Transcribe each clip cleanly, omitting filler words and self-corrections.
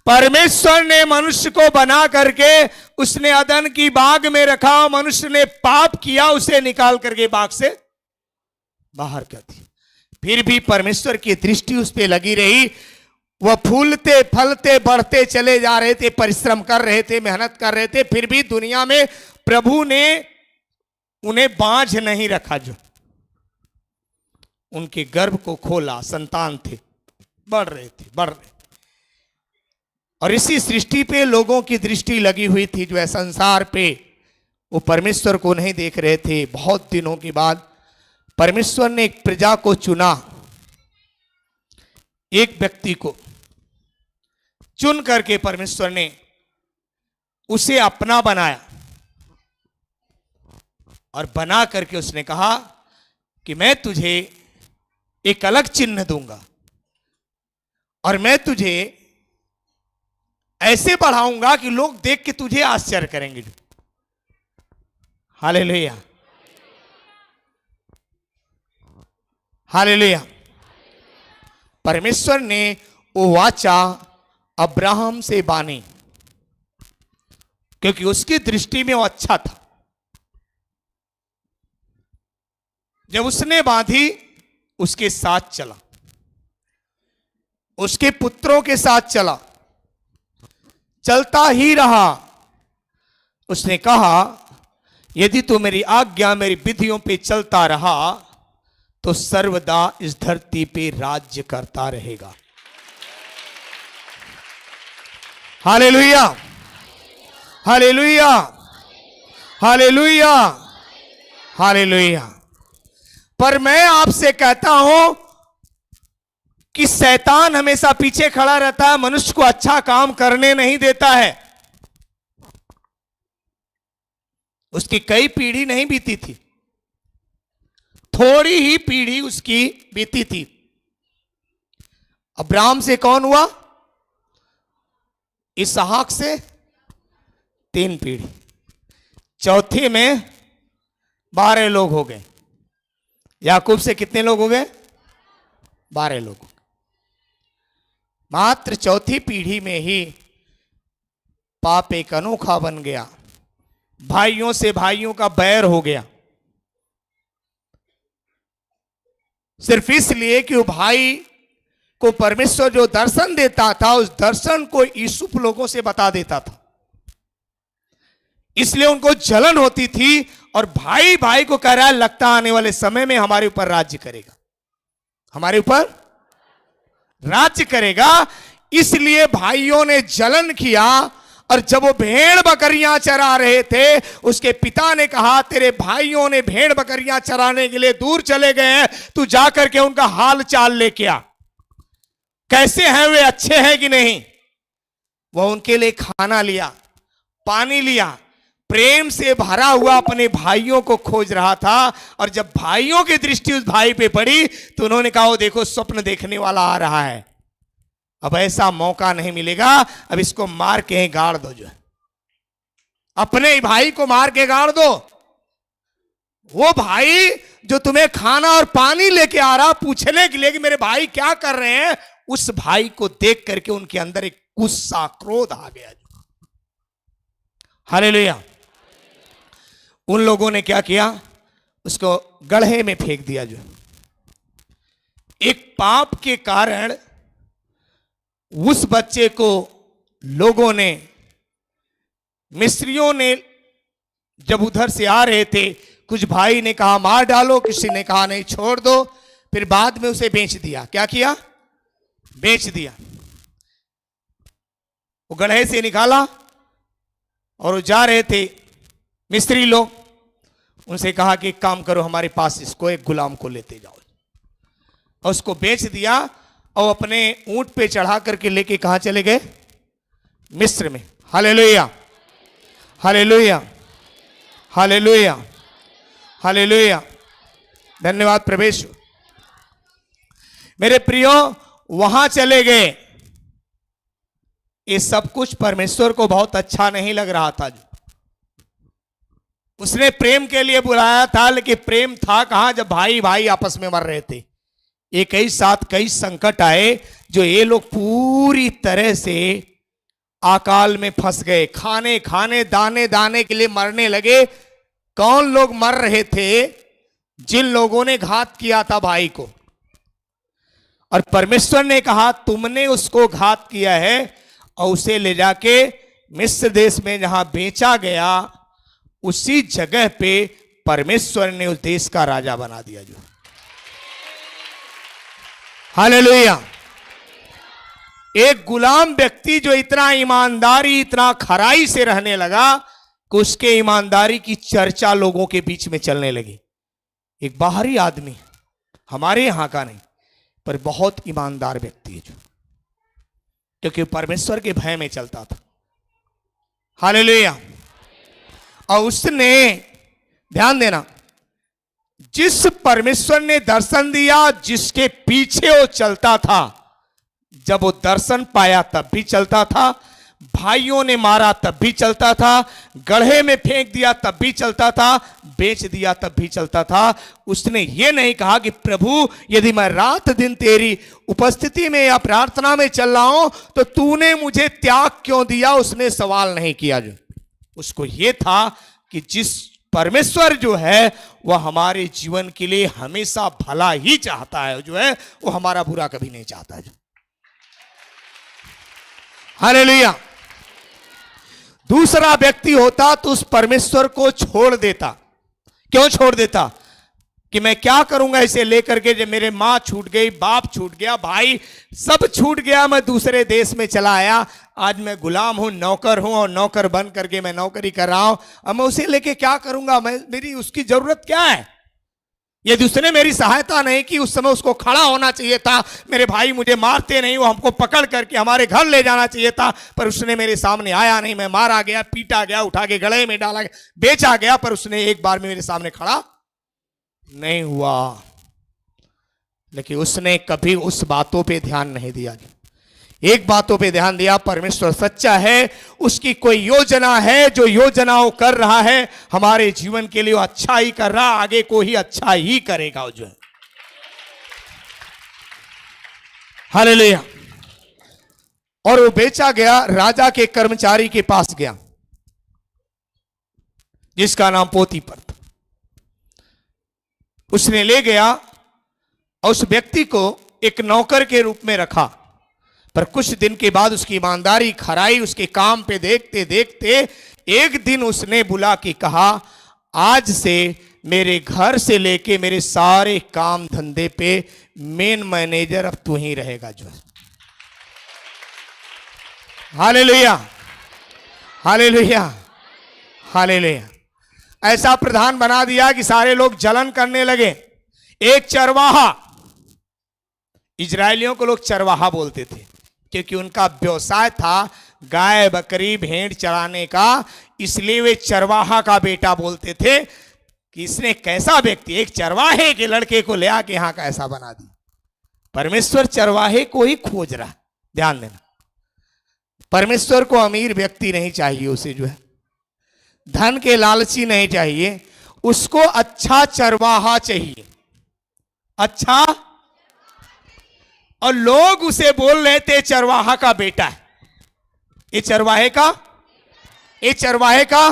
परमेश्वर ने मनुष्य को बना करके उसने अदन की बाग में रखा, मनुष्य ने पाप किया, उसे निकाल करके बाग से बाहर कर दिया। फिर भी परमेश्वर की दृष्टि उस पर लगी रही। वह फूलते फलते बढ़ते चले जा रहे थे, परिश्रम कर रहे थे, मेहनत कर रहे थे, फिर भी दुनिया में प्रभु ने उन्हें बांझ नहीं रखा। जो उनके गर्भ को खोला, संतान थे, बढ़ रहे थे, बढ़ रहे। और इसी सृष्टि पे लोगों की दृष्टि लगी हुई थी, जो है संसार पे वो परमेश्वर को नहीं देख रहे थे। बहुत दिनों के बाद परमेश्वर ने एक प्रजा को चुना, एक व्यक्ति को चुन करके परमेश्वर ने उसे अपना बनाया और बना करके उसने कहा कि मैं तुझे एक अलग चिन्ह दूंगा और मैं तुझे ऐसे बढ़ाऊंगा कि लोग देख के तुझे आश्चर्य करेंगे। Hallelujah, hallelujah. परमेश्वर ने वो वाचा अब्राहम से बानी, क्योंकि उसकी दृष्टि में वो अच्छा था। जब उसने बांधी, उसके साथ चला, उसके पुत्रों के साथ चला, चलता ही रहा। उसने कहा यदि तू मेरी आज्ञा, मेरी विधियों पे चलता रहा तो सर्वदा इस धरती पे राज्य करता रहेगा। Hallelujah, hallelujah, hallelujah, hallelujah. पर मैं आपसे कहता हूं कि शैतान हमेशा पीछे खड़ा रहता है, मनुष्य को अच्छा काम करने नहीं देता है। उसकी कई पीढ़ी नहीं बीती थी, थोड़ी ही पीढ़ी उसकी बीती थी। अब्राहम से कौन हुआ? इसहाक से 3 पीढ़ी, चौथे में 12 लोग हो गए। याकूब से कितने लोग हो गए? 12 लोग। मात्र चौथी पीढ़ी में ही पाप एक अनोखा बन गया, भाइयों से भाइयों का बैर हो गया, सिर्फ इसलिए कि वो भाई को परमेश्वर जो दर्शन देता था, उस दर्शन को यूसुफ लोगों से बता देता था, इसलिए उनको जलन होती थी। और भाई भाई को कह रहा है लगता आने वाले समय में हमारे ऊपर राज्य करेगा, हमारे ऊपर राज्य करेगा। इसलिए भाइयों ने जलन किया। और जब वो भेड़ बकरियां चरा रहे थे, उसके पिता ने कहा तेरे भाइयों ने भेड़ बकरियां चराने के लिए दूर चले गए हैं, तू जाकर के उनका हाल चाल लेके आ, कैसे हैं वे, अच्छे हैं कि नहीं। वह उनके लिए खाना लिया, पानी लिया, प्रेम से भरा हुआ अपने भाइयों को खोज रहा था। और जब भाइयों की दृष्टि उस भाई पे पड़ी तो उन्होंने कहा देखो स्वप्न देखने वाला आ रहा है, अब ऐसा मौका नहीं मिलेगा, अब इसको मार के गाड़ दो। जो अपने ही भाई को मार के गाड़ दो। वो भाई जो तुम्हें खाना और पानी लेके आ रहा पूछने के लिए कि मेरे भाई क्या कर रहे हैं, उस भाई को देख करके उनके अंदर एक गुस्सा, क्रोध आ गया। हालेलुया। उन लोगों ने क्या किया, उसको गड्ढे में फेंक दिया। जो एक पाप के कारण उस बच्चे को लोगों ने, मिस्रियों ने जब उधर से आ रहे थे, कुछ भाई ने कहा मार डालो, किसी ने कहा नहीं छोड़ दो, फिर बाद में उसे बेच दिया। क्या किया? बेच दिया। वो गड्ढे से निकाला और वो जा रहे थे मिस्त्री लोग, उनसे कहा कि एक काम करो, हमारे पास इसको एक गुलाम को लेते जाओ, और उसको बेच दिया। और अपने ऊंट पे चढ़ा करके लेके कहां चले गए? मिस्र में। Hallelujah, hallelujah, hallelujah, hallelujah. धन्यवाद प्रभु। मेरे प्रियो, वहां चले गए। ये सब कुछ परमेश्वर को बहुत अच्छा नहीं लग रहा था। उसने प्रेम के लिए बुलाया था, लेकिन प्रेम था कहां जब भाई भाई आपस में मर रहे थे। एक ही साथ कई संकट आए जो ये लोग पूरी तरह से अकाल में फंस गए, खाने खाने दाने दाने के लिए मरने लगे। कौन लोग मर रहे थे? जिन लोगों ने घात किया था भाई को। और परमेश्वर ने कहा तुमने उसको घात किया है और उसे ले जाके मिस्र देश में जहां बेचा गया, उसी जगह पे परमेश्वर ने उस देश का राजा बना दिया। जो हालेलुया। एक गुलाम व्यक्ति जो इतना ईमानदारी, इतना खराई से रहने लगा कि उसके ईमानदारी की चर्चा लोगों के बीच में चलने लगी। एक बाहरी आदमी, हमारे यहां का नहीं, पर बहुत ईमानदार व्यक्ति है, जो क्योंकि परमेश्वर के भय में चलता था। हालेलुया। और उसने, ध्यान देना, जिस परमेश्वर ने दर्शन दिया, जिसके पीछे वो चलता था, जब वो दर्शन पाया तब भी चलता था, भाइयों ने मारा तब भी चलता था, गड्ढे में फेंक दिया तब भी चलता था, बेच दिया तब भी चलता था। उसने ये नहीं कहा कि प्रभु यदि मैं रात दिन तेरी उपस्थिति में या प्रार्थना में चल रहा हूं तो तूने मुझे त्याग क्यों दिया। उसने सवाल नहीं किया। जो उसको ये था कि जिस परमेश्वर जो है वह हमारे जीवन के लिए हमेशा भला ही चाहता है, जो है वो हमारा बुरा कभी नहीं चाहता है। हालेलुया। दूसरा व्यक्ति होता तो उस परमेश्वर को छोड़ देता। क्यों छोड़ देता? कि मैं क्या करूंगा इसे लेकर के, जब मेरे मां छूट गई, बाप छूट गया, भाई सब छूट गया, मैं दूसरे देश में चला आया, आज मैं गुलाम हूं, नौकर हूं, और नौकर बन करके मैं नौकरी कर रहा हूं। अब मैं उसे लेके क्या करूंगा? मेरी उसकी जरूरत क्या है? यदि उसने मेरी सहायता नहीं की, उस समय उसको खड़ा होना चाहिए था। मेरे भाई मुझे मारते नहीं, वो हमको पकड़ करके हमारे घर ले जाना चाहिए था, पर उसने मेरे सामने आया नहीं। मैं मारा गया, पीटा गया, उठा के गले में डाला गया, बेचा गया, पर उसने एक बार में मेरे सामने खड़ा नहीं हुआ। लेकिन उसने कभी उस बातों पे ध्यान नहीं दिया। एक बातों पे ध्यान दिया, परमेश्वर सच्चा है, उसकी कोई योजना है, जो योजना वो कर रहा है हमारे जीवन के लिए वो अच्छा ही कर रहा, आगे को ही अच्छा ही करेगा वो, जो है। हालेलुया। और वो बेचा गया, राजा के कर्मचारी के पास गया जिसका नाम पोतीपर था। उसने ले गया और उस व्यक्ति को एक नौकर के रूप में रखा। पर कुछ दिन के बाद उसकी ईमानदारी, खराई, उसके काम पे देखते देखते एक दिन उसने बुला के कहा, आज से मेरे घर से लेके मेरे सारे काम धंधे पे मेन मैनेजर अब तू ही रहेगा। जो हालेलुया, हालेलुया, हालेलुया। ऐसा प्रधान बना दिया कि सारे लोग जलन करने लगे। एक चरवाहा, इजरायलियों को लोग चरवाहा बोलते थे क्योंकि उनका व्यवसाय था गाय बकरी भेड़ चराने का, इसलिए वे चरवाहा का बेटा बोलते थे कि इसने कैसा व्यक्ति, एक चरवाहे के लड़के को ले आके यहां का ऐसा बना दिया। परमेश्वर चरवाहे को ही खोज रहा। ध्यान देना, परमेश्वर को अमीर व्यक्ति नहीं चाहिए, उसे जो है धन के लालची नहीं चाहिए, उसको अच्छा चरवाहा चाहिए। अच्छा, और लोग उसे बोल रहे थे चरवाहा का बेटा है। ये चरवाहे का, ये चरवाहे का।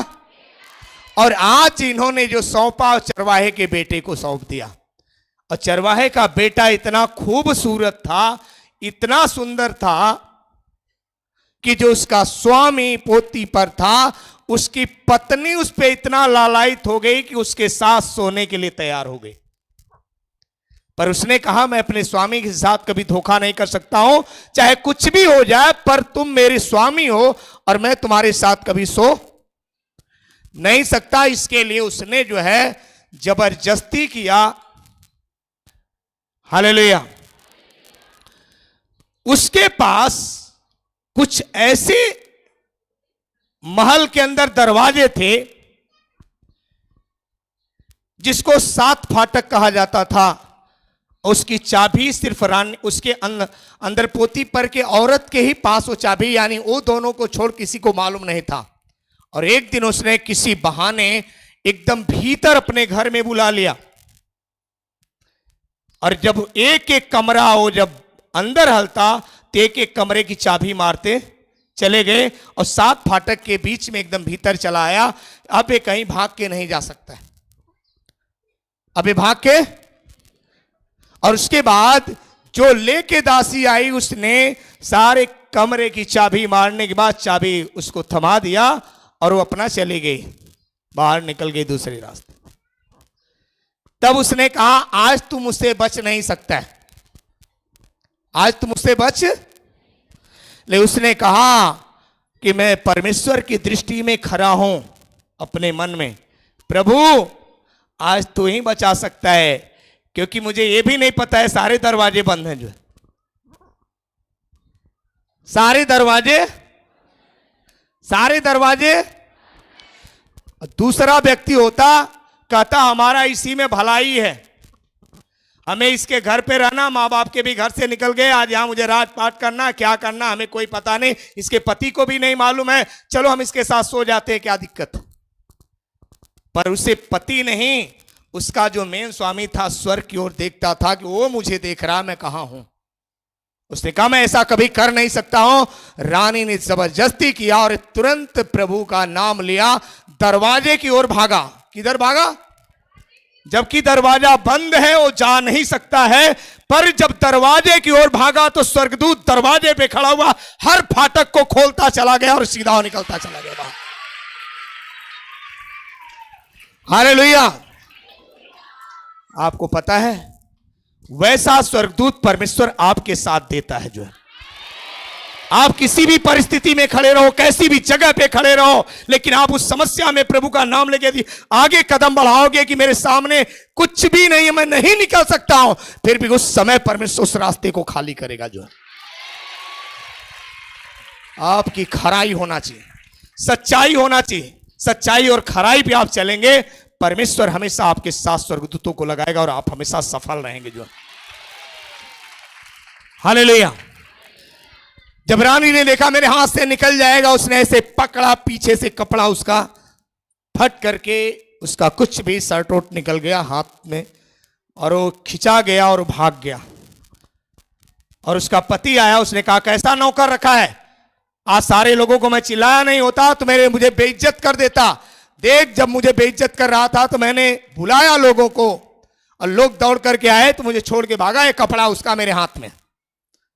और आज इन्होंने जो सौंपा, चरवाहे के बेटे को सौंप दिया। और चरवाहे का बेटा इतना खूबसूरत था, इतना सुंदर था कि जो उसका स्वामी पोतीपर था, उसकी पत्नी उस पर इतना लालायित हो गई कि उसके साथ सोने के लिए तैयार हो गई। पर उसने कहा मैं अपने स्वामी के साथ कभी धोखा नहीं कर सकता हूं, चाहे कुछ भी हो जाए, पर तुम मेरे स्वामी हो और मैं तुम्हारे साथ कभी सो नहीं सकता। इसके लिए उसने जो है जबरदस्ती किया। हालेलुया। उसके पास कुछ ऐसे महल के अंदर दरवाजे थे जिसको 7 फाटक कहा जाता था। उसकी चाबी सिर्फ रानी, उसके अंदर पोतीपर के औरत के ही पास वो चाबी, यानी वो दोनों को छोड़ किसी को मालूम नहीं था। और एक दिन उसने किसी बहाने एकदम भीतर अपने घर में बुला लिया। और जब एक एक कमरा वो जब अंदर हलता तो एक एक कमरे की चाबी मारते चले गए और 7 फाटक के बीच में एकदम भीतर चला आया। अब ये कहीं भाग के नहीं जा सकता है, अब ये भाग के। और उसके बाद जो लेके दासी आई उसने सारे कमरे की चाबी मारने के बाद चाबी उसको थमा दिया और वो अपना चली गई, बाहर निकल गई दूसरे रास्ते। तब उसने कहा आज तू मुझसे बच नहीं सकता है, आज तू मुझसे बच। ले उसने कहा कि मैं परमेश्वर की दृष्टि में खड़ा हूं अपने मन में, प्रभु आज तू ही बचा सकता है, क्योंकि मुझे यह भी नहीं पता है सारे दरवाजे बंद हैं, जो सारे दरवाजे। दूसरा व्यक्ति होता कहता हमारा इसी में भलाई है, हमें इसके घर पे रहना, माँ बाप के भी घर से निकल गए, आज यहां मुझे राजपाट करना, क्या करना हमें कोई पता नहीं, इसके पति को भी नहीं मालूम है, चलो हम इसके साथ सो जाते हैं, क्या दिक्कत। पर उसे पति नहीं, उसका जो मेन स्वामी था स्वर्ग की ओर देखता था कि वो मुझे देख रहा, मैं कहां हूं। उसने कहा मैं ऐसा कभी कर नहीं सकता हूं। रानी ने जबरदस्ती किया और तुरंत प्रभु का नाम लिया, दरवाजे की ओर भागा। किधर भागा? जबकि दरवाजा बंद है, वो जा नहीं सकता है, पर जब दरवाजे की ओर भागा तो स्वर्गदूत दरवाजे पे खड़ा हुआ, हर फाटक को खोलता चला गया और सीधा निकलता चला गया बाहर। हालेलुया। आपको पता है वैसा स्वर्गदूत परमेश्वर आपके साथ देता है। जो है आप किसी भी परिस्थिति में खड़े रहो, कैसी भी जगह पे खड़े रहो, लेकिन आप उस समस्या में प्रभु का नाम लेके आगे कदम बढ़ाओगे कि मेरे सामने कुछ भी नहीं है, मैं नहीं निकल सकता हूं, फिर भी उस समय परमेश्वर उस रास्ते को खाली करेगा। जो है आपकी खराई होना चाहिए, सच्चाई होना चाहिए, सच्चाई और खराई पे आप चलेंगे, परमेश्वर हमेशा आपके साथ स्वर्गदूतों को लगाएगा और आप हमेशा सफल रहेंगे। जो हालेलुया। जब रानी ने देखा मेरे हाथ से निकल जाएगा, उसने ऐसे पकड़ा, पीछे से कपड़ा उसका फट करके उसका कुछ भी शर्ट वोट निकल गया हाथ में, और वो खिंचा गया और भाग गया। और उसका पति आया, उसने कहा कैसा नौकर रखा है, आज सारे लोगों को मैं चिल्लाया नहीं होता तो मुझे बेइज्जत कर देता। देख जब मुझे बेइज्जत कर रहा था तो मैंने बुलाया लोगों को और लोग दौड़ करके आए तो मुझे छोड़ के भागा, ये कपड़ा उसका मेरे हाथ में।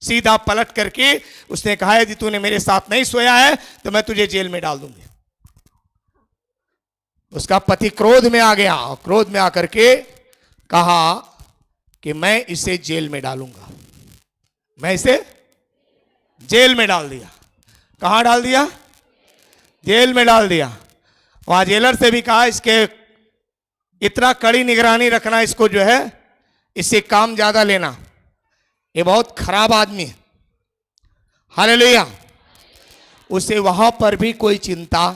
सीधा पलट करके उसने कहा यदि तूने मेरे साथ नहीं सोया है तो मैं तुझे जेल में डाल दूंगी। उसका पति क्रोध में आ गया और क्रोध में आकर के कहा कि मैं इसे जेल में डालूंगा। मैं इसे जेल में डाल दिया। कहां डाल दिया? जेल में डाल दिया। वहां जेलर से भी कहा इसके इतना कड़ी निगरानी रखना, इसको जो है इससे काम ज्यादा लेना, ये बहुत खराब आदमी है। हालेलुया। उसे वहां पर भी कोई चिंता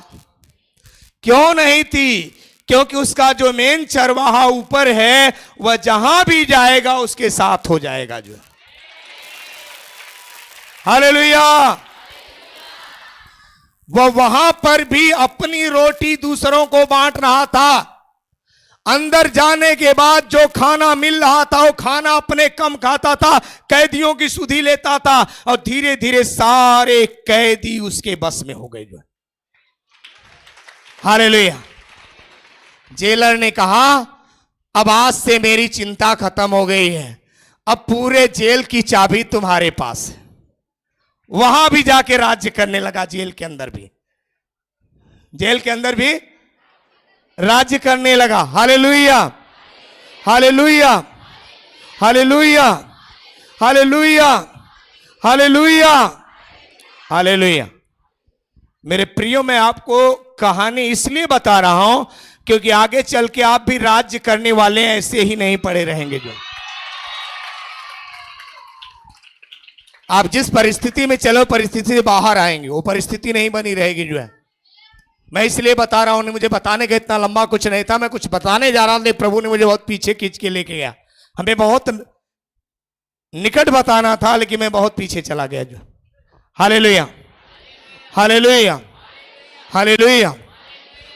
क्यों नहीं थी? क्योंकि उसका जो मेन चरवाहा ऊपर है वह जहां भी जाएगा उसके साथ हो जाएगा। जो हालेलुया। वह वहां पर भी अपनी रोटी दूसरों को बांट रहा था। अंदर जाने के बाद जो खाना मिल रहा था वो खाना अपने कम खाता था, कैदियों की सुधि लेता था, और धीरे धीरे सारे कैदी उसके बस में हो गए। जो हालेलुया। जेलर ने कहा अब आज से मेरी चिंता खत्म हो गई है, अब पूरे जेल की चाबी तुम्हारे पास है। वहां भी जाके राज्य करने लगा, जेल के अंदर भी, जेल के अंदर भी राज्य करने लगा। Hallelujah, hallelujah, hallelujah, hallelujah, hallelujah, hallelujah. मेरे प्रियो, मैं आपको कहानी इसलिए बता रहा हूं क्योंकि आगे चल के आप भी राज्य करने वाले हैं, ऐसे ही नहीं पड़े रहेंगे। जो आप जिस परिस्थिति में चलो परिस्थिति से बाहर आएंगे, वो परिस्थिति नहीं बनी रहेगी। जो है मैं इसलिए बता रहा हूं, मुझे बताने का इतना लंबा कुछ नहीं था, मैं कुछ बताने जा रहा था, प्रभु ने मुझे बहुत पीछे खींच के लेके गया। हमें बहुत निकट बताना था लेकिन मैं बहुत पीछे चला गया। जो hallelujah, hallelujah, hallelujah,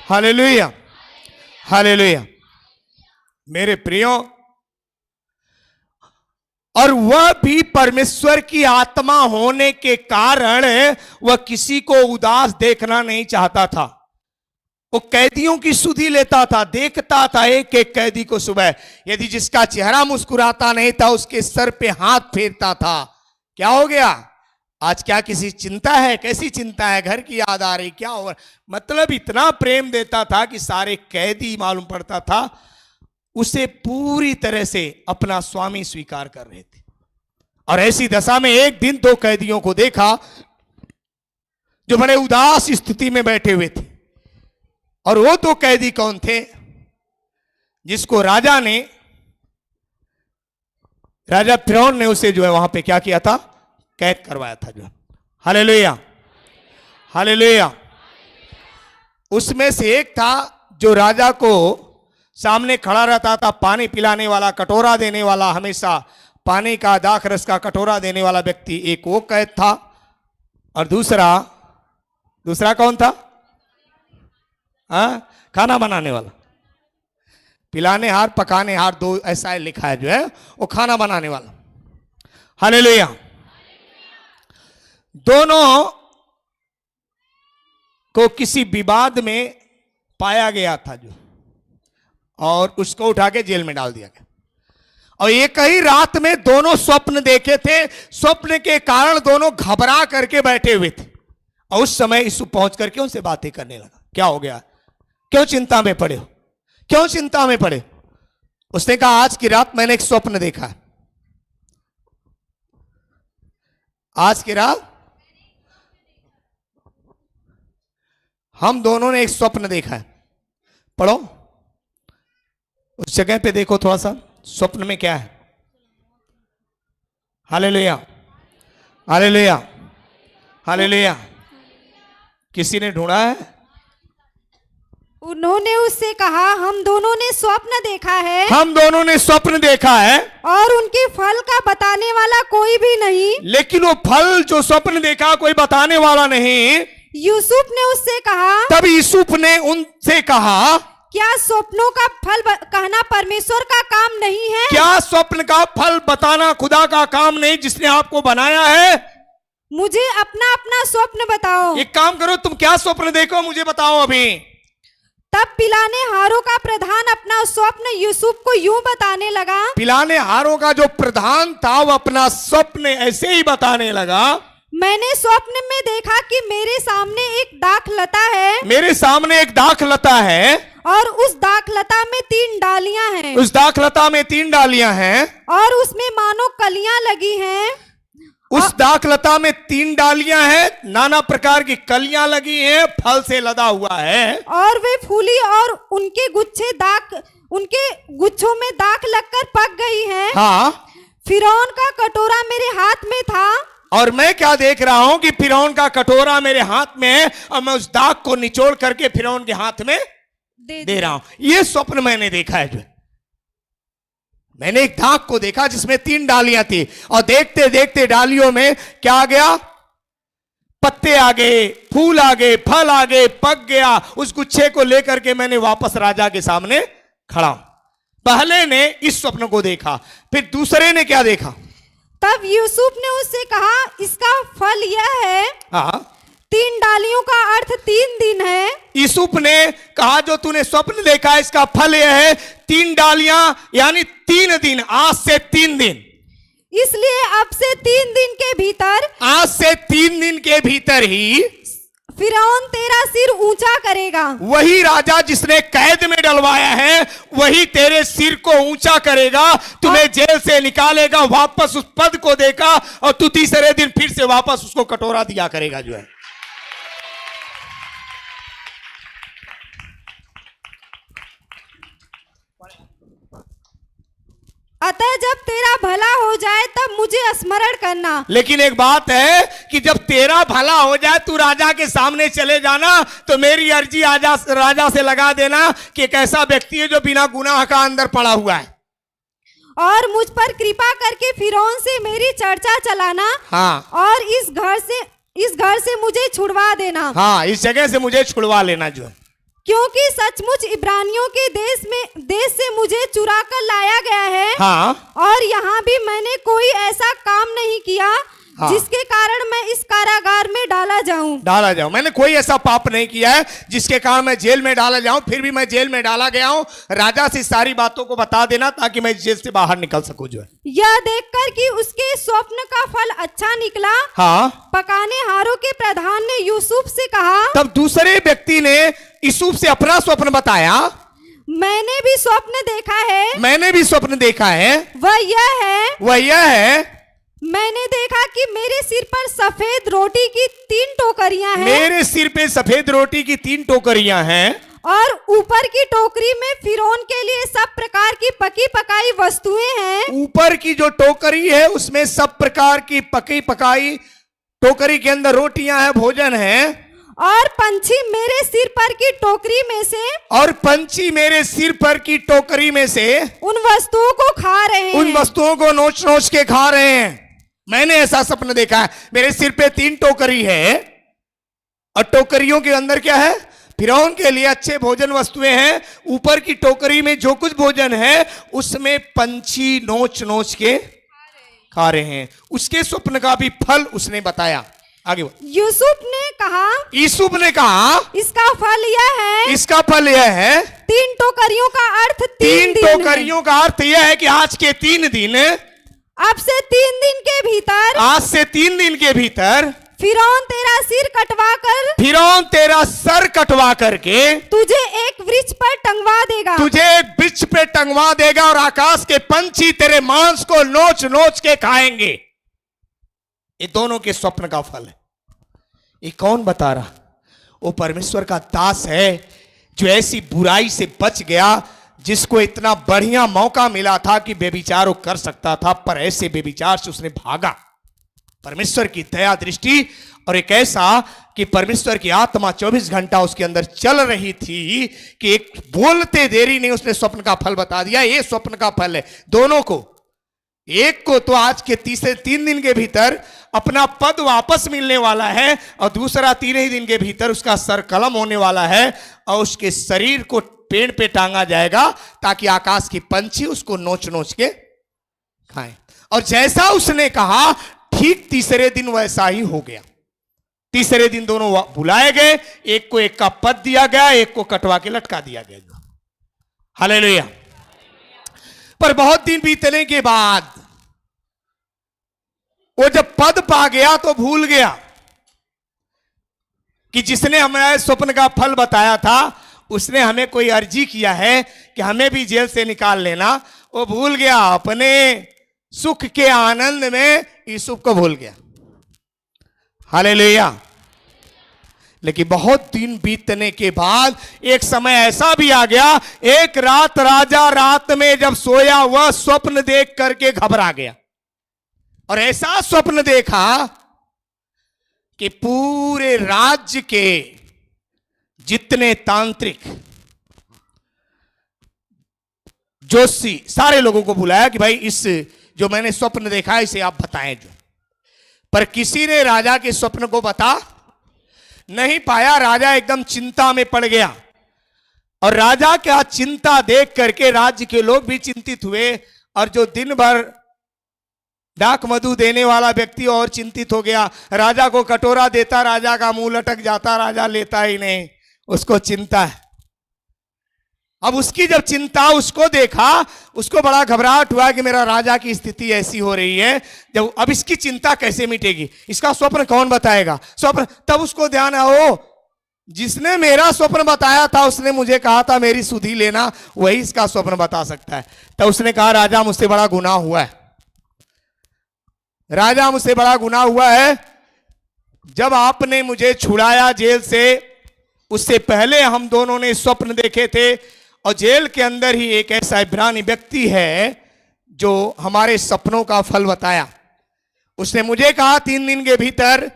hallelujah, hallelujah. मेरे प्रियो, और वह भी परमेश्वर की आत्मा होने के कारण वह किसी को उदास देखना नहीं चाहता था। वो कैदियों की सुधि लेता था, देखता था एक एक कैदी को सुबह, यदि जिसका चेहरा मुस्कुराता नहीं था उसके सर पे हाथ फेरता था। क्या हो गया आज? क्या किसी चिंता है? कैसी चिंता है? घर की याद आ रही? क्या हो? मतलब इतना प्रेम देता था कि सारे कैदी मालूम पड़ता था उसे पूरी तरह से अपना स्वामी स्वीकार कर रहे थे। और ऐसी दशा में एक दिन दो कैदियों को देखा जो बड़े उदास स्थिति में बैठे हुए थे। और वो दो कैदी कौन थे? जिसको राजा फिरौन ने उसे जो है वहां पे क्या किया था? कैद करवाया था जो है। Hallelujah, hallelujah. उसमें से एक था जो राजा को सामने खड़ा रहता था, पानी पिलाने वाला, कटोरा देने वाला, हमेशा पानी का दाख रस का कटोरा देने वाला व्यक्ति। एक वो कैद था और दूसरा कौन था? खाना बनाने वाला। पिलाने हार, पकाने हार, दो ऐसा लिखा है जो है, वो खाना बनाने वाला। हालेलुया। दोनों को किसी विवाद में पाया गया था जो, और उसको उठा के जेल में डाल दिया गया। और एक ही रात में दोनों स्वप्न देखे थे। स्वप्न के कारण दोनों घबरा करके बैठे हुए थे। और उस समय यीशु पहुंच करके उनसे बातें करने लगा। क्या हो गया? क्यों चिंता में पड़े हो? क्यों चिंता में पड़े? उसने कहा आज की रात मैंने एक स्वप्न देखा है। आज की रात हम दोनों ने एक स्वप्न देखा है। पढ़ो, उस जगह पे देखो थोड़ा सा, स्वप्न में क्या है? Hallelujah, hallelujah, hallelujah. किसी ने ढूंढा है? उन्होंने उससे कहा हम दोनों ने स्वप्न देखा है। हम दोनों ने स्वप्न देखा है और उनके फल का बताने वाला कोई भी नहीं। लेकिन वो फल जो स्वप्न देखा कोई बताने वाला नहीं। यूसुफ ने उससे कहा, तब यूसुफ ने उनसे कहा, क्या स्वप्नों का फल कहना परमेश्वर का काम नहीं है? क्या स्वप्न का फल बताना खुदा का काम नहीं जिसने आपको बनाया है? मुझे अपना अपना स्वप्न बताओ। एक काम करो, तुम क्या स्वप्न देखो मुझे बताओ अभी। तब पिलाने हारों का प्रधान अपना स्वप्न यूसुफ को यूं बताने लगा। पिलाने हारों का जो प्रधान था वो अपना स्वप्न ऐसे ही बताने लगा। मैंने स्वप्न में देखा कि मेरे सामने एक दाखलता है। मेरे सामने एक दाखलता है और उस दाखलता में 3 डालियां हैं। उस दाखलता में 3 डालियां हैं और उसमें मानो कलियां लगी हैं। उस दाखलता में 3 डालियां हैं, नाना प्रकार की कलियां लगी हैं, फल से लदा हुआ है। और वे फूली और उनके गुच्छों में दाख लगकर पक गई हैं। हाँ। फिरौन का कटोरा मेरे हाथ में था। और मैं क्या देख रहा हूं कि फिरौन का कटोरा मेरे हाथ में है और मैं उस दाग को निचोड़ करके फिरौन के हाथ में दे रहा हूं। ये स्वप्न मैंने देखा है। जो मैंने एक दाग को देखा जिसमें 3 डालियां थी और देखते देखते डालियों में क्या आ गया? पत्ते आ गए, फूल आ गए, फल आ गए, पक गया। उस गुच्छे को लेकर के मैंने वापस राजा के सामने खड़ा। पहले ने इस स्वप्न को देखा, फिर दूसरे ने क्या देखा? तब यूसुफ ने उससे कहा इसका फल यह है। हाँ, 3 डालियों का अर्थ 3 दिन है। यूसुफ ने कहा जो तूने स्वप्न देखा इसका फल यह है 3 डालियां, यानी 3 दिन, आज से 3 दिन। इसलिए अब से 3 दिन के भीतर, आज से 3 दिन के भीतर ही फिरौन तेरा सिर ऊंचा करेगा। वही राजा जिसने कैद में डलवाया है वही तेरे सिर को ऊंचा करेगा, तुम्हें जेल से निकालेगा, वापस उस पद को देगा और तू तीसरे दिन फिर से वापस उसको कटोरा दिया करेगा जो है। अतः जब तेरा भला हो जाए तब मुझे स्मरण करना। लेकिन एक बात है कि जब तेरा भला हो जाए तू राजा के सामने चले जाना तो मेरी अर्जी राजा से लगा देना कि एक ऐसा व्यक्ति है जो बिना गुनाह का अंदर पड़ा हुआ है। और मुझ पर कृपा करके फिरौन से मेरी चर्चा चलाना। हाँ। और इस घर से मुझे छुड़वा देना। हाँ, इस जगह से मुझे छुड़वा लेना जो है। क्योंकि सचमुच इब्रानियों के देश से मुझे चुरा कर लाया गया है। हाँ, और यहाँ भी मैंने कोई ऐसा काम नहीं किया हाँ। जिसके कारण मैं इस कारागार में डाला जाऊं। मैंने कोई ऐसा पाप नहीं किया है जिसके कारण मैं जेल में डाला जाऊं, फिर भी मैं जेल में डाला गया हूं। राजा से सारी बातों को बता देना ताकि मैं जेल से बाहर निकल सकूं। जो है यह देखकर कि उसके स्वप्न का फल अच्छा निकला, हाँ, पकाने हारों के प्रधान ने यूसुफ से कहा। तब दूसरे व्यक्ति ने यूसुफ से अपना स्वप्न बताया। मैंने भी स्वप्न देखा है। मैंने भी स्वप्न देखा है। वह यह है, मैंने देखा कि मेरे सिर पर सफेद रोटी की 3 टोकरियां हैं। मेरे सिर पे सफेद रोटी की 3 टोकरियां हैं। और ऊपर की टोकरी में फिरौन के लिए सब प्रकार की पकी पकाई वस्तुएं हैं। ऊपर की जो टोकरी है उसमें सब प्रकार की पकी पकाई, टोकरी के अंदर रोटियां हैं, भोजन है। और पंछी मेरे सिर पर की टोकरी में से, और पंछी मेरे सिर पर की टोकरी में से उन वस्तुओं को खा रहे हैं। उन वस्तुओं को नोच नोच के खा रहे हैं। मैंने ऐसा सपना देखा है। मेरे सिर पे 3 टोकरी है और टोकरियों के अंदर क्या है? फिरौन के लिए अच्छे भोजन वस्तुएं हैं। ऊपर की टोकरी में जो कुछ भोजन है उसमें पंछी नोच नोच के खा रहे हैं। उसके स्वप्न का भी फल उसने बताया। आगे यूसुफ ने कहा इसका फल यह है। इसका फल यह है। 3 टोकरियों का अर्थ 3 टोकरियों का अर्थ यह है कि आज के 3 दिन, अब से 3 दिन के भीतर, आज से 3 दिन के भीतर फिरौन तेरा सिर कटवा कर, फिरौन तेरा सर कटवा करके तुझे एक वृक्ष पर टंगवा देगा। तुझे एक वृक्ष पे टंगवा देगा और आकाश के पंछी तेरे मांस को नोच नोच के खाएंगे। ये दोनों के स्वप्न का फल है। ये कौन बता रहा? वो परमेश्वर का दास है जो ऐसी बुराई से बच गया, जिसको इतना बढ़िया मौका मिला था कि बेविचार कर सकता था, पर ऐसे बेविचार से उसने भागा। परमेश्वर की दया दृष्टि और एक ऐसा कि परमेश्वर की आत्मा 24 घंटा उसके अंदर चल रही थी कि एक बोलते देरी नहीं उसने स्वप्न का फल बता दिया। ये स्वप्न का फल है दोनों को। एक को तो आज के 3 दिन के भीतर अपना पद वापस मिलने वाला है और दूसरा 3 ही दिन के भीतर उसका सर कलम होने वाला है और उसके शरीर को पेड़ पे टांगा जाएगा ताकि आकाश की पंछी उसको नोच नोच के खाएं। और जैसा उसने कहा ठीक तीसरे दिन वैसा ही हो गया। तीसरे दिन दोनों बुलाए गए, एक को एक का पद दिया गया, एक को कटवा के लटका दिया गया। हालेलुया। पर बहुत दिन बीतने के बाद वो जब पद पा गया तो भूल गया कि जिसने हमें स्वप्न का फल बताया था उसने हमें कोई अर्जी किया है कि हमें भी जेल से निकाल लेना। वो भूल गया, अपने सुख के आनंद में यूसुफ को भूल गया। हालेलुया। लेकिन बहुत दिन बीतने के बाद एक समय ऐसा भी आ गया, एक रात राजा रात में जब सोया वह स्वप्न देख करके घबरा गया और ऐसा स्वप्न देखा कि पूरे राज्य के जितने तांत्रिक जोशी सारे लोगों को बुलाया कि भाई इस जो मैंने स्वप्न देखा है इसे आप बताएं। जो पर किसी ने राजा के स्वप्न को बता नहीं पाया। राजा एकदम चिंता में पड़ गया और राजा का चिंता देख करके राज्य के लोग भी चिंतित हुए और जो दिन भर डाक मधु देने वाला व्यक्ति और चिंतित हो गया। राजा को कटोरा देता, राजा का मुंह लटक जाता, राजा लेता ही नहीं, उसको चिंता है। अब उसकी जब चिंता उसको देखा, उसको बड़ा घबराहट हुआ कि मेरा राजा की स्थिति ऐसी हो रही है। जब अब इसकी चिंता कैसे मिटेगी, इसका स्वप्न कौन बताएगा? स्वप्न तब उसको ध्यान आओ, जिसने मेरा स्वप्न बताया था उसने मुझे कहा था मेरी सुधि लेना, वही इसका स्वप्न बता सकता है। तब उसने कहा राजा मुझसे बड़ा गुनाह हुआ है, राजा मुझसे बड़ा गुनाह हुआ है। जब आपने मुझे छुड़ाया जेल से, उससे पहले हम दोनों ने स्वप्न देखे थे और जेल के अंदर ही एक ऐसा इब्रानी व्यक्ति है जो हमारे सपनों का फल बताया। उसने मुझे कहा 3 दिन के भीतर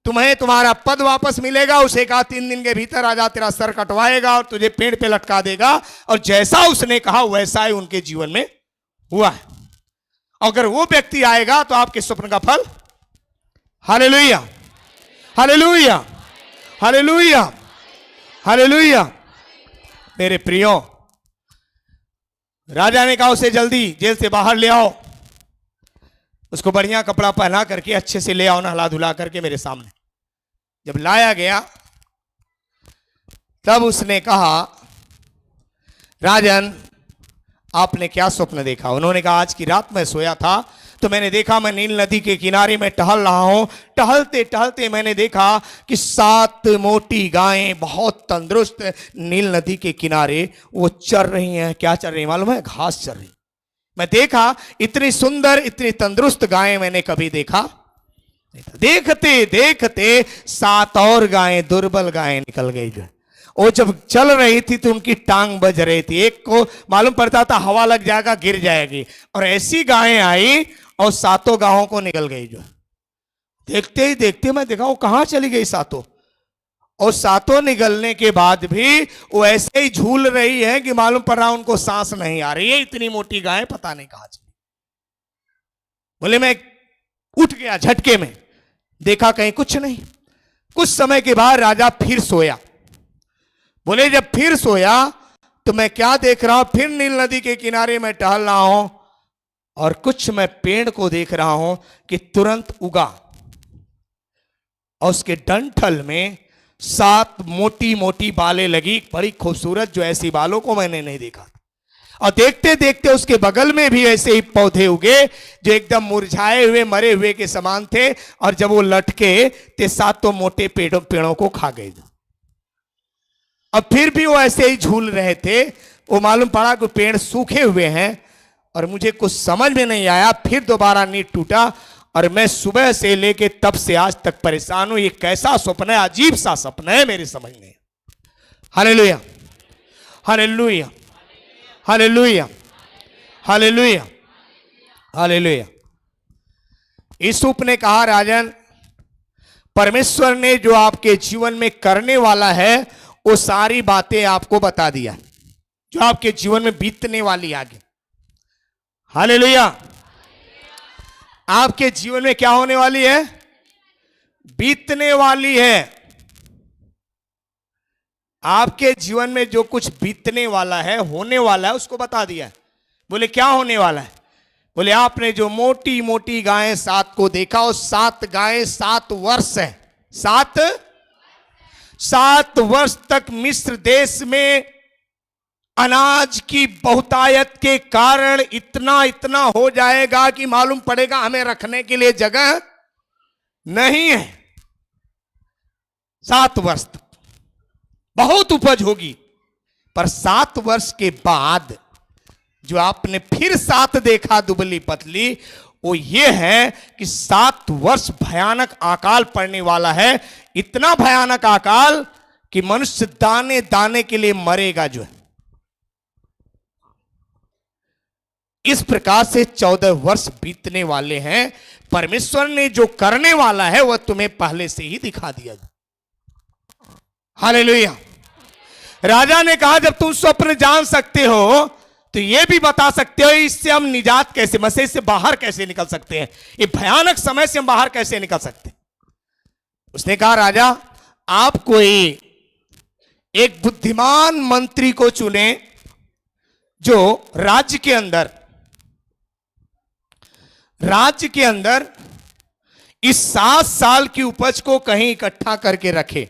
तुम्हें तुम्हारा पद वापस मिलेगा। उसे कहा 3 दिन के भीतर राजा तेरा सर कटवाएगा और तुझे पेड़ पे लटका देगा। और जैसा उसने कहा वैसा ही उनके जीवन में हुआ है। अगर वो व्यक्ति आएगा तो आपके स्वप्न का फल। Hallelujah, hallelujah, hallelujah, hallelujah. मेरे प्रियो, राजा ने कहा उसे जल्दी जेल से बाहर ले आओ, उसको बढ़िया कपड़ा पहना करके अच्छे से ले आओ, नहला धुला करके मेरे सामने। जब लाया गया तब उसने कहा, राजन आपने क्या स्वप्न देखा? उन्होंने कहा, आज की रात मैं सोया था तो मैंने देखा मैं नील नदी के किनारे में टहल रहा हूं। टहलते टहलते मैंने देखा कि 7 मोटी गायें बहुत तंदुरुस्त नील नदी के किनारे वो चर रही हैं। क्या चर रही हैं मालूम है? घास चर रही। मैं देखा इतनी सुंदर इतनी तंदुरुस्त गायें मैंने कभी देखा। देखते देखते 7 और गायें, दुर्बल गायें निकल गई। जो वो जब चल रही थी तो उनकी टांग बज रही थी, एक को मालूम पड़ता था हवा लग जाएगा गिर जाएगी, और ऐसी गायें आई और 7 गायों को निकल गई। जो देखते ही देखते मैं देखा वो कहां चली गई 7, और 7 निकलने के बाद भी वो ऐसे ही झूल रही है कि मालूम पड़ रहा उनको सांस नहीं आ रही है, इतनी मोटी गाय पता नहीं कहां चली। बोले मैं उठ गया झटके में, देखा कहीं कुछ नहीं। कुछ समय के बाद राजा फिर सोया। बोले जब फिर सोया तो मैं क्या देख रहा हूं, फिर नील नदी के किनारे में टहल रहा हूं और कुछ मैं पेड़ को देख रहा हूं कि तुरंत उगा और उसके डंठल में 7 मोटी मोटी बालें लगी, बड़ी खूबसूरत, जो ऐसी बालों को मैंने नहीं देखा। और देखते देखते उसके बगल में भी ऐसे ही पौधे उगे जो एकदम मुरझाए हुए मरे हुए के समान थे, और जब वो लटके तो 7 मोटे पेड़ों को खा गए। अब फिर भी वो ऐसे ही झूल रहे थे। वो मालूम पड़ा कि पेड़ सूखे हुए हैं, और मुझे कुछ समझ में नहीं आया। फिर दोबारा नींद टूटा और मैं सुबह से लेके तब से आज तक परेशान हूं। ये कैसा स्वप्न है, अजीब सा स्वप्न है, मेरे समझ में। Hallelujah, hallelujah, hallelujah, hallelujah, hallelujah. Yusuf ने कहा, राजन परमेश्वर ने जो आपके जीवन में करने वाला है वो सारी बातें आपको बता दिया, जो आपके जीवन में बीतने वाली आगे। हालेलुया। आपके जीवन में क्या होने वाली है? बीतने वाली है। आपके जीवन में जो कुछ बीतने वाला है, होने वाला है, उसको बता दिया। बोले क्या होने वाला है? बोले आपने जो मोटी मोटी गायें 7 को देखा, और 7 गायें 7 वर्ष है। 7 वर्ष तक मिस्र देश में अनाज की बहुतायत के कारण इतना इतना हो जाएगा कि मालूम पड़ेगा हमें रखने के लिए जगह नहीं है। 7 वर्ष तक बहुत उपज होगी, पर 7 वर्ष के बाद जो आपने फिर 7 देखा दुबली पतली, वो ये है कि 7 वर्ष भयानक अकाल पड़ने वाला है। इतना भयानक अकाल कि मनुष्य दाने दाने के लिए मरेगा। जो है इस प्रकार से 14 वर्ष बीतने वाले हैं। परमेश्वर ने जो करने वाला है वह तुम्हें पहले से ही दिखा दिया। हालेलुया। राजा ने कहा जब तुम स्वप्न जान सकते हो तो यह भी बता सकते हो इससे हम निजात कैसे, मसीह से बाहर कैसे निकल सकते हैं, ये भयानक समय से हम बाहर कैसे निकल सकते हैं। उसने कहा राजा आप कोई एक बुद्धिमान मंत्री को चुने जो राज्य के अंदर इस 7 साल की उपज को कहीं इकट्ठा करके रखे।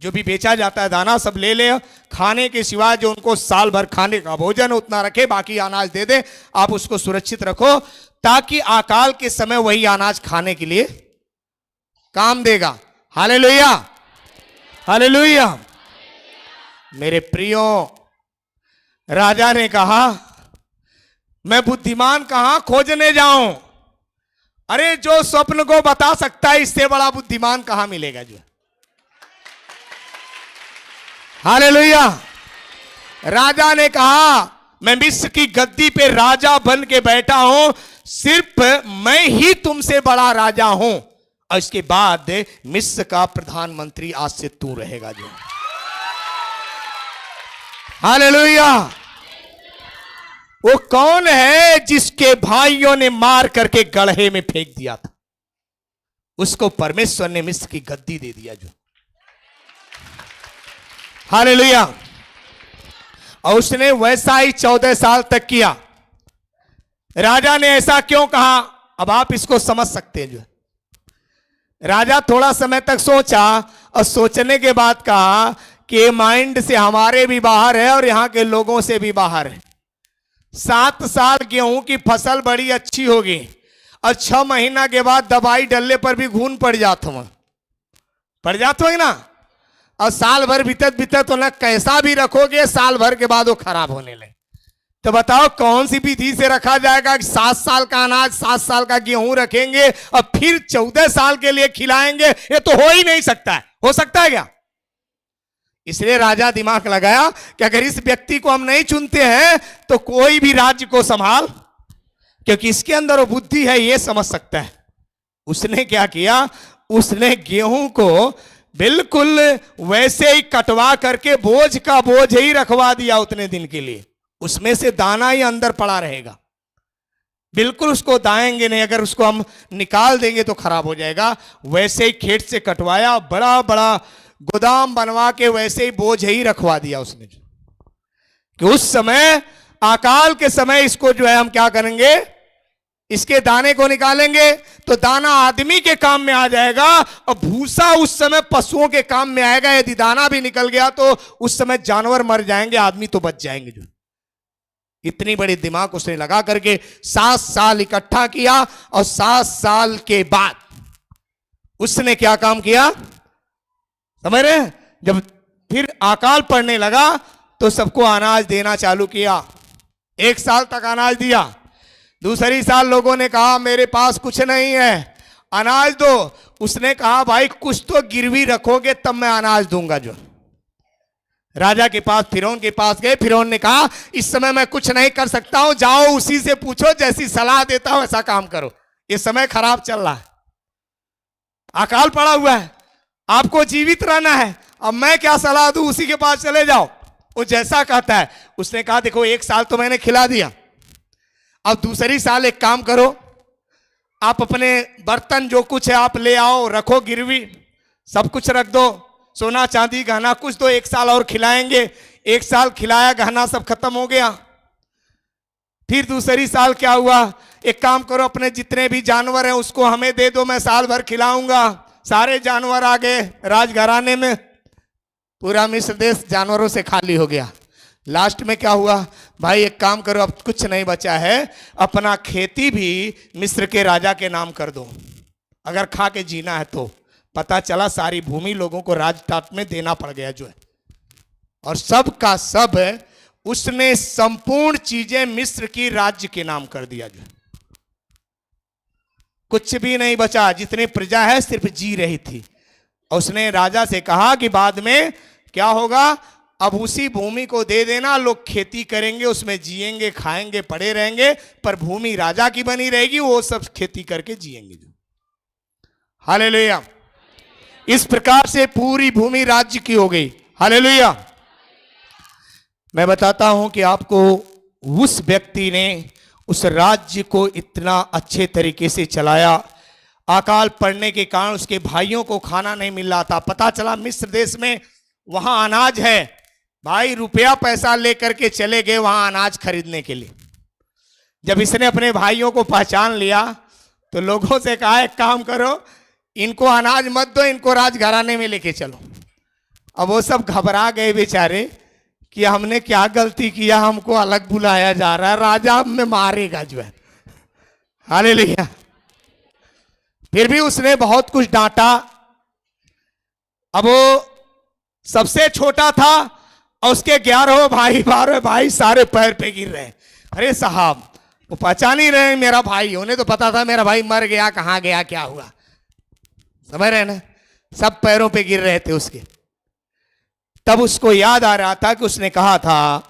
जो भी बेचा जाता है दाना सब ले ले, खाने के सिवा जो उनको साल भर खाने का भोजन उतना रखे, बाकी अनाज दे दे, आप उसको सुरक्षित रखो ताकि अकाल के समय वही अनाज खाने के लिए काम देगा। Hallelujah, hallelujah. मेरे प्रियो, राजा ने कहा मैं बुद्धिमान कहां खोजने जाऊं? अरे जो स्वप्न को बता सकता है इससे बड़ा बुद्धिमान कहां मिलेगा। जो हालेलुया। राजा ने कहा मैं मिस्र की गद्दी पे राजा बन के बैठा हूं, सिर्फ मैं ही तुमसे बड़ा राजा हूं, और इसके बाद मिस्र का प्रधानमंत्री आज से तू रहेगा। जो हालेलुया। वो कौन है जिसके भाइयों ने मार करके गड्ढे में फेंक दिया था? उसको परमेश्वर ने मिस्र की गद्दी दे दिया। जो हालेलुया। और उसने वैसा ही 14 साल तक किया। राजा ने ऐसा क्यों कहा, अब आप इसको समझ सकते हैं। जो राजा थोड़ा समय तक सोचा और सोचने के बाद कहा कि ये माइंड से हमारे भी बाहर है और यहां के लोगों से भी बाहर है। 7 साल गेहूं की फसल बड़ी अच्छी होगी और 6 महीना के बाद दवाई डालने पर भी घून पड़ जाता है ना। और साल भर बीतत बीतत तो ना कैसा भी रखोगे, साल भर के बाद वो खराब होने लगे। तो बताओ कौन सी विधि से रखा जाएगा कि 7 साल का अनाज 7 साल का गेहूं रखेंगे और फिर 14 साल के लिए खिलाएंगे? ये तो हो ही नहीं सकता है। हो सकता है क्या? इसलिए राजा दिमाग लगाया कि अगर इस व्यक्ति को हम नहीं चुनते हैं तो कोई भी राज्य को संभाल, क्योंकि इसके अंदर वो बुद्धि है, ये समझ सकता है। उसने क्या किया, उसने गेहूं को बिल्कुल वैसे ही कटवा करके बोझ का बोझ ही रखवा दिया उतने दिन के लिए। उसमें से दाना ही अंदर पड़ा रहेगा, बिल्कुल उसको दाएंगे नहीं। अगर उसको हम निकाल देंगे तो खराब हो जाएगा। वैसे ही खेत से कटवाया, बड़ा बड़ा गोदाम बनवा के वैसे ही बोझ ही रखवा दिया उसने। कि उस समय अकाल के समय इसको जो है हम क्या करेंगे, इसके दाने को निकालेंगे तो दाना आदमी के काम में आ जाएगा और भूसा उस समय पशुओं के काम में आएगा। यदि दाना भी निकल गया तो उस समय जानवर मर जाएंगे, आदमी तो बच जाएंगे। जो इतनी बड़ी दिमाग उसने लगा करके 7 साल इकट्ठा किया और 7 साल के बाद उसने क्या काम किया समझ रहे हैं? जब फिर अकाल पड़ने लगा तो सबको अनाज देना चालू किया। 1 साल तक अनाज दिया। दूसरी साल लोगों ने कहा मेरे पास कुछ नहीं है, अनाज दो। उसने कहा भाई कुछ तो गिरवी रखोगे तब मैं अनाज दूंगा। जो राजा के पास, फिरौन के पास गए। फिरौन ने कहा इस समय मैं कुछ नहीं कर सकता हूं, जाओ उसी से पूछो, जैसी सलाह देता हूं ऐसा काम करो। ये समय खराब चल रहा है, अकाल पड़ा हुआ है, आपको जीवित रहना है, अब मैं क्या सलाह दूं, उसी के पास चले जाओ, वो जैसा कहता है। उसने कहा देखो 1 साल तो मैंने खिला दिया, अब दूसरी साल एक काम करो, आप अपने बर्तन जो कुछ है आप ले आओ, रखो गिरवी, सब कुछ रख दो, सोना चांदी गहना कुछ दो, 1 साल और खिलाएंगे। 1 साल खिलाया, गहना सब खत्म हो गया। फिर दूसरी साल क्या हुआ, एक काम करो अपने जितने भी जानवर हैं उसको हमें दे दो, मैं साल भर खिलाऊंगा। सारे जानवर आ गए राजघराने में, पूरा मिस्र देश जानवरों से खाली हो गया। लास्ट में क्या हुआ, भाई एक काम करो, अब कुछ नहीं बचा है, अपना खेती भी मिस्र के राजा के नाम कर दो, अगर खा के जीना है तो। पता चला सारी भूमि लोगों को राजटाट में देना पड़ गया जो है, और सब का सब उसने संपूर्ण चीजें मिस्र की राज्य के नाम कर दिया। जो कुछ भी नहीं बचा, जितनी प्रजा है सिर्फ जी रही थी। और उसने राजा से कहा कि बाद में क्या होगा, अब उसी भूमि को दे देना, लोग खेती करेंगे, उसमें जिएंगे, खाएंगे, पड़े रहेंगे, पर भूमि राजा की बनी रहेगी, वो सब खेती करके जिएंगे। हालेलुया। इस प्रकार से पूरी भूमि राज्य की हो गई। हालेलुया। मैं बताता हूं कि आपको उस व्यक्ति ने उस राज्य को इतना अच्छे तरीके से चलाया। अकाल पड़ने के कारण उसके भाइयों को खाना नहीं मिल रहा था। पता चला मिस्र देश में वहां अनाज है, भाई रुपया पैसा लेकर के चले गए वहां अनाज खरीदने के लिए। जब इसने अपने भाइयों को पहचान लिया तो लोगों से कहा एक काम करो, इनको अनाज मत दो, इनको राजघराने में लेके चलो। अब वो सब घबरा गए बेचारे कि हमने क्या गलती किया, हमको अलग बुलाया जा रहा है, राजा हमें मारेगा जो है। हालेलुया। फिर भी उसने बहुत कुछ डांटा। अब वो सबसे छोटा था और उसके 11 भाई 12 भाई सारे पैर पे गिर रहे। अरे साहब, वो पहचान ही रहे मेरा भाई, उन्हें तो पता था मेरा भाई मर गया, कहां गया, क्या हुआ, समझ रहे ना, सब पैरों पे गिर रहे थे उसके। तब उसको याद आ रहा था कि उसने कहा था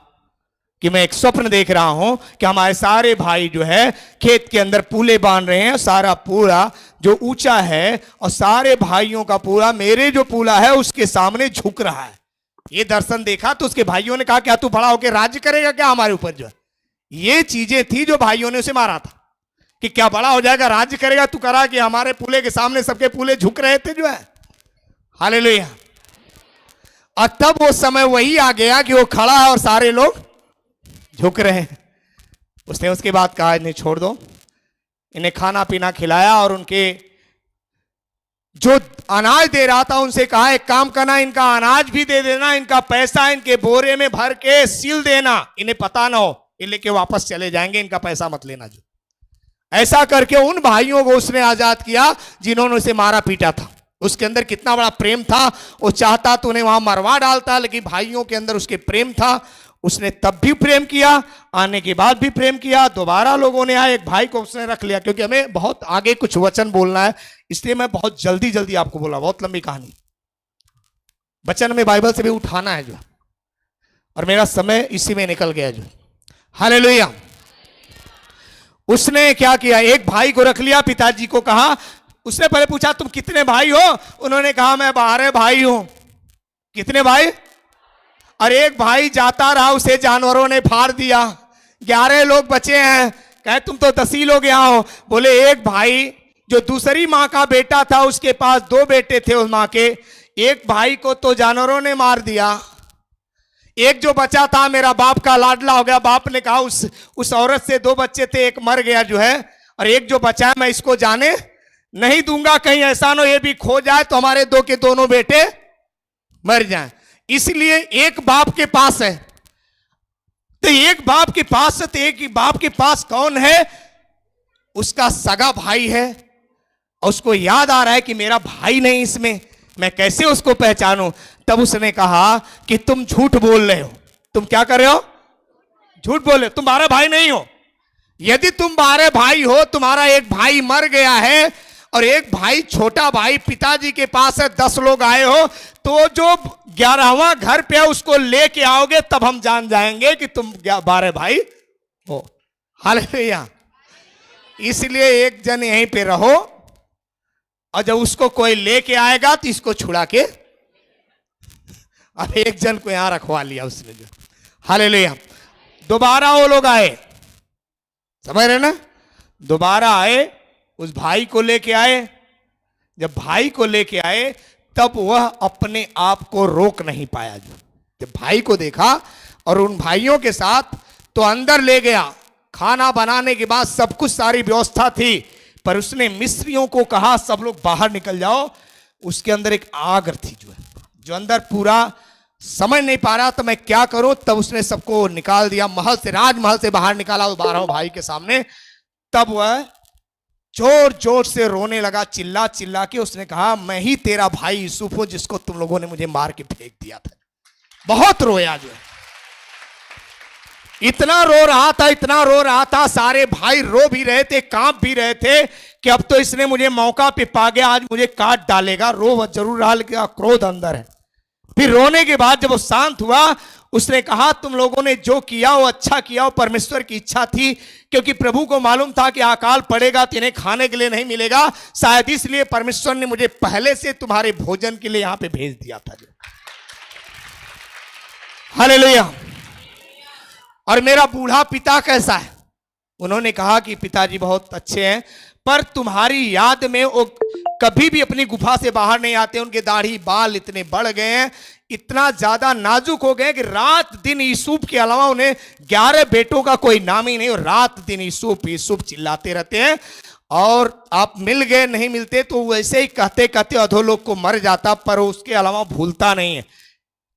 कि मैं एक स्वप्न देख रहा हूं कि हमारे सारे भाई जो है खेत के अंदर पूले बांध रहे हैं, सारा पूरा जो ऊंचा है और सारे भाइयों का पूरा मेरे जो पूला है उसके सामने झुक रहा है। ये दर्शन देखा तो उसके भाइयों ने कहा क्या तू बड़ा होकर राज्य करेगा क्या हमारे ऊपर जो है। ये चीजें थी जो भाइयों ने उसे मारा था कि क्या बड़ा हो जाएगा, राज्य करेगा तू, करा कि हमारे पूले के सामने सबके पूले झुक रहे थे जो है। हालेलुया। और तब वो समय वही आ गया कि वो खड़ा है और सारे लोग झुक रहे हैं। उसने उसके बाद कहा इन्हें छोड़ दो। इन्हें खाना पीना खिलाया और उनके जो अनाज दे रहा था उनसे कहा एक काम करना, इनका अनाज भी दे देना, इनका पैसा इनके बोरे में भर के सील देना, इन्हें पता ना हो, ये लेके वापस चले जाएंगे, इनका पैसा मत लेना। जो ऐसा करके उन भाइयों को उसने आजाद किया जिन्होंने उसे मारा पीटा था। उसके अंदर कितना बड़ा प्रेम था, वो चाहता तो उन्हें वहां मरवा डालता, लेकिन भाइयों के अंदर उसके प्रेम था। उसने तब भी प्रेम किया, आने के बाद भी प्रेम किया। दोबारा लोगों ने आए, एक भाई को उसने रख लिया, क्योंकि हमें बहुत आगे कुछ वचन बोलना है, इसलिए मैं बहुत जल्दी जल्दी आपको बोला, बहुत लंबी कहानी वचन में बाइबल से भी उठाना है जो, और मेरा समय इसी में निकल गया जो। हालेलुया। उसने क्या किया, एक भाई को रख लिया, पिताजी को कहा, उसने पहले पूछा तुम कितने भाई हो? उन्होंने कहा मैं 12 भाई हूं। कितने भाई? और एक भाई जाता रहा, उसे जानवरों ने फाड़ दिया, 11 लोग बचे हैं। कहे तुम तो 10 ही लोग यहां हो। बोले एक भाई जो दूसरी माँ का बेटा था, उसके पास 2 बेटे थे उस माँ के, एक भाई को तो जानवरों ने मार दिया, एक जो बचा था मेरा बाप का लाडला हो गया। बाप ने कहा उस औरत से 2 बच्चे थे, एक मर गया जो है, और एक जो बचा है मैं इसको जाने नहीं दूंगा, कहीं ऐसा ना ये भी खो जाए तो हमारे 2 के दोनों बेटे मर जाएं। इसलिए एक बाप के पास है, तो एक बाप के पास है, तो एक ही बाप के पास कौन है? उसका सगा भाई है, और उसको याद आ रहा है कि मेरा भाई नहीं इसमें, मैं कैसे उसको पहचानूं? तब उसने कहा कि तुम झूठ बोल रहे हो। तुम क्या कर रहे हो? झूठ बोल रहे हो, तुम 12 भाई नहीं हो। यदि तुम 12 भाई हो, तुम्हारा एक भाई मर गया है और एक भाई छोटा भाई पिताजी के पास है, 10 लोग आए हो, तो जो 11वां घर पे है उसको लेके आओगे, तब हम जान जाएंगे कि तुम 12 भाई हो। हालेलुया। इसलिए एक जन यहीं पे रहो, और जब उसको कोई लेके आएगा तो इसको छुड़ा के, अब एक जन को यहां रखवा लिया उसने जो। हालेलुया। दोबारा वो लोग आए, समझ रहे ना? दोबारा आए, उस भाई को लेके आए। जब भाई को लेके आए तब वह अपने आप को रोक नहीं पाया। जब भाई को देखा और उन भाइयों के साथ तो अंदर ले गया। खाना बनाने के बाद सब कुछ सारी व्यवस्था थी, पर उसने मिस्रियों को कहा सब लोग बाहर निकल जाओ। उसके अंदर एक आग थी जो अंदर पूरा समझ नहीं पा रहा तो मैं क्या करूं। तब उसने सबको निकाल दिया महल से, राजमहल से बाहर निकाला 12 भाई के सामने। तब वह जोर जोर से रोने लगा, चिल्ला चिल्ला के। उसने कहा मैं ही तेरा भाई यूसुफ हूं, जिसको तुम लोगों ने मुझे मार के फेंक दिया था। बहुत रोया जो, इतना रो रहा था, इतना रो रहा था, सारे भाई रो भी रहे थे, कांप भी रहे थे कि अब तो इसने मुझे मौका पे पा गया, आज मुझे काट डालेगा। रो वह जरूर रहा, लेकिन क्रोध अंदर है। फिर रोने के बाद जब वो शांत हुआ, उसने कहा तुम लोगों ने जो किया वो अच्छा किया, वो परमेश्वर की इच्छा थी, क्योंकि प्रभु को मालूम था कि अकाल पड़ेगा तो इन्हें खाने के लिए नहीं मिलेगा, शायद इसलिए परमेश्वर ने मुझे पहले से तुम्हारे भोजन के लिए यहां पे भेज दिया था। हालेलुया। और मेरा बूढ़ा पिता कैसा है? उन्होंने कहा कि पिताजी बहुत अच्छे हैं, पर तुम्हारी याद में वो कभी भी अपनी गुफा से बाहर नहीं आते। उनके दाढ़ी बाल इतने बढ़ गए हैं, इतना ज्यादा नाजुक हो गए कि रात दिन यूसुफ के अलावा उन्हें 11 बेटों का कोई नाम ही नहीं, और रात दिन यूसुफ यूसुफ चिल्लाते रहते हैं। और आप मिल गए नहीं मिलते तो वैसे ही कहते कहते अधोलोक को मर जाता, पर उसके अलावा भूलता नहीं है,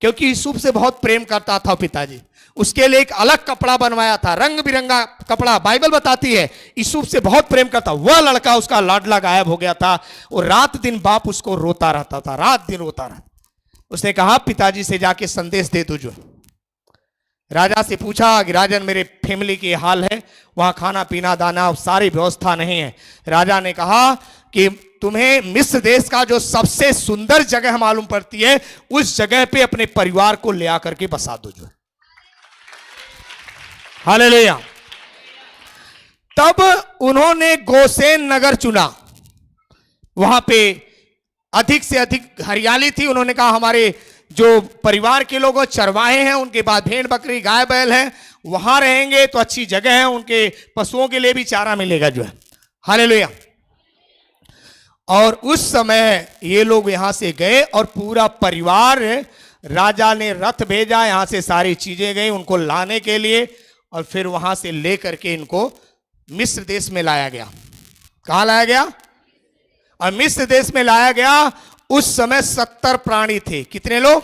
क्योंकि यूसुफ से बहुत प्रेम करता था पिताजी। उसके लिए एक अलग कपड़ा बनवाया था, रंग बिरंगा कपड़ा। बाइबल बताती है यूसुफ से बहुत प्रेम करता। वह लड़का उसका लाडला गायब हो गया था, और रात दिन बाप उसको रोता रहता था, रात दिन रोता रहा। उसने कहा पिताजी से जाके संदेश दे दो। जो राजा से पूछा कि राजन मेरे फैमिली की हाल है, वहां खाना पीना दाना सारी व्यवस्था नहीं है। राजा ने कहा कि तुम्हें मिस्र देश का जो सबसे सुंदर जगह मालूम पड़ती है, उस जगह पे अपने परिवार को ले आकर के बसा दो। जो हालेलुया। तब उन्होंने गोसेन नगर चुना, वहां पे अधिक से अधिक हरियाली थी। उन्होंने कहा हमारे जो परिवार के लोग चरवाहे हैं, उनके बाद भेड़ बकरी गाय बैल हैं, वहां रहेंगे तो अच्छी जगह है, उनके पशुओं के लिए भी चारा मिलेगा जो है। हालेलुया। और उस समय ये लोग यहां से गए और पूरा परिवार राजा ने रथ भेजा, यहां से सारी चीजें गई उनको लाने के लिए, और फिर वहां से लेकर के इनको मिस्र देश में लाया गया। कहां लाया गया? और मिस्र देश में लाया गया। उस समय 70 प्राणी थे। कितने लोग?